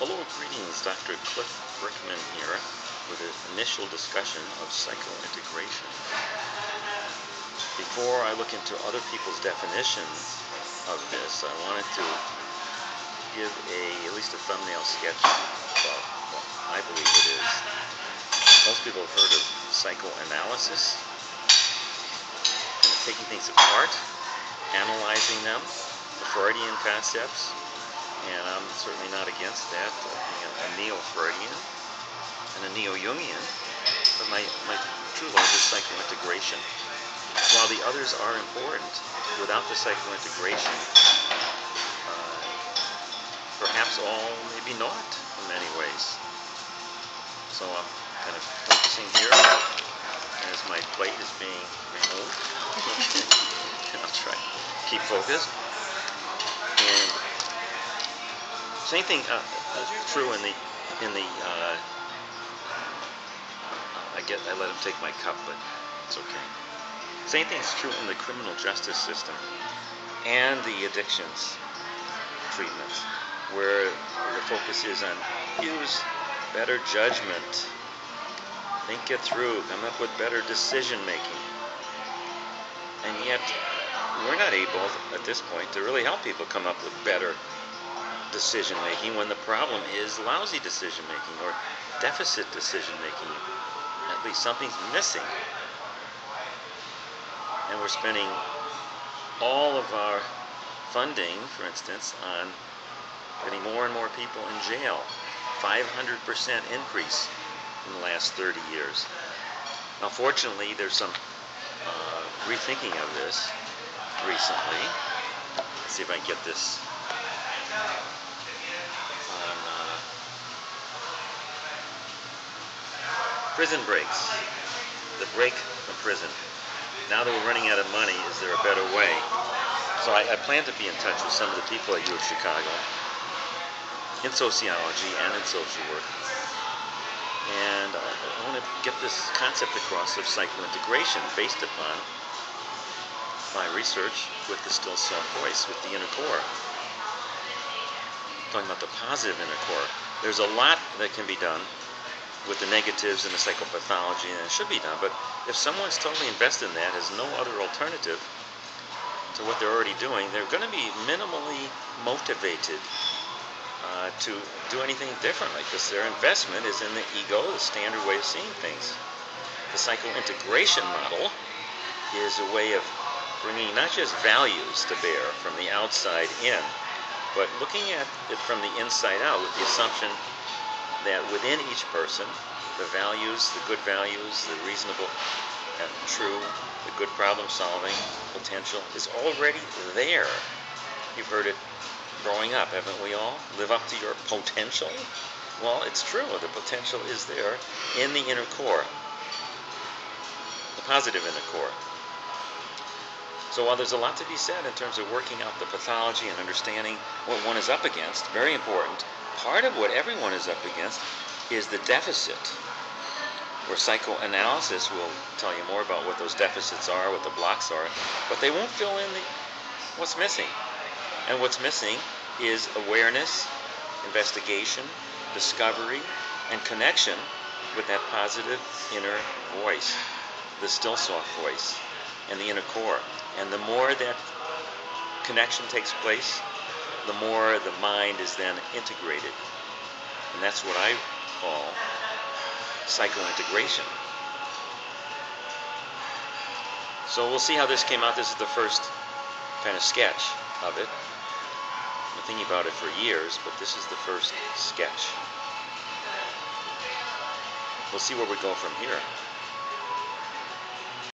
Hello, greetings. Dr. Brickman here with an initial discussion of psychointegration. Before I look into other people's definitions of this, I wanted to give at least a thumbnail sketch about what I believe it is. Most people have heard of psychoanalysis, kind of taking things apart, analyzing them, the Freudian concepts. And I'm certainly not against that, being a neo-Freudian and a neo-Jungian, but my true love is psychointegration. While the others are important, without the psychointegration, perhaps all maybe not in many ways. So I'm kind of focusing here as my plate is being removed. Okay. I'll try to keep focused. And same thing true in the I let him take my cup, but it's okay. Same thing is true in the criminal justice system and the addictions treatments, where the focus is on use better judgment, think it through, come up with better decision making. And yet we're not able at this point to really help people come up with better decision making when the problem is lousy decision making or deficit decision making. At least something's missing. And we're spending all of our funding, for instance, on getting more and more people in jail. 500% increase in the last 30 years. Now, fortunately, there's some rethinking of this recently. Let's see if I can get this on prison breaks. The break from prison. Now that we're running out of money, is there a better way? So I plan to be in touch with some of the people at U of Chicago in sociology and in social work. And I want to get this concept across of psychointegration based upon my research with the still soft voice, with the inner core. Talking about the positive inner core. There's a lot that can be done with the negatives and the psychopathology, and it should be done, but if someone's totally invested in that, has no other alternative to what they're already doing, they're going to be minimally motivated to do anything differently, because their investment is in the ego, the standard way of seeing things. The psychointegration model is a way of bringing not just values to bear from the outside in, but looking at it from the inside out with the assumption that within each person, the values, the good values, the reasonable and true, the good problem solving potential is already there. You've heard it growing up, haven't we all? Live up to your potential? Well, it's true. The potential is there in the inner core, the positive inner core. So while there's a lot to be said in terms of working out the pathology and understanding what one is up against, very important, part of what everyone is up against is the deficit, where psychoanalysis will tell you more about what those deficits are, what the blocks are, but they won't fill in what's missing. And what's missing is awareness, investigation, discovery, and connection with that positive inner voice, the still soft voice, and the inner core. And the more that connection takes place, the more the mind is then integrated. And that's what I call psychointegration. So we'll see how this came out. This is the first kind of sketch of it. I've been thinking about it for years, but this is the first sketch. We'll see where we go from here.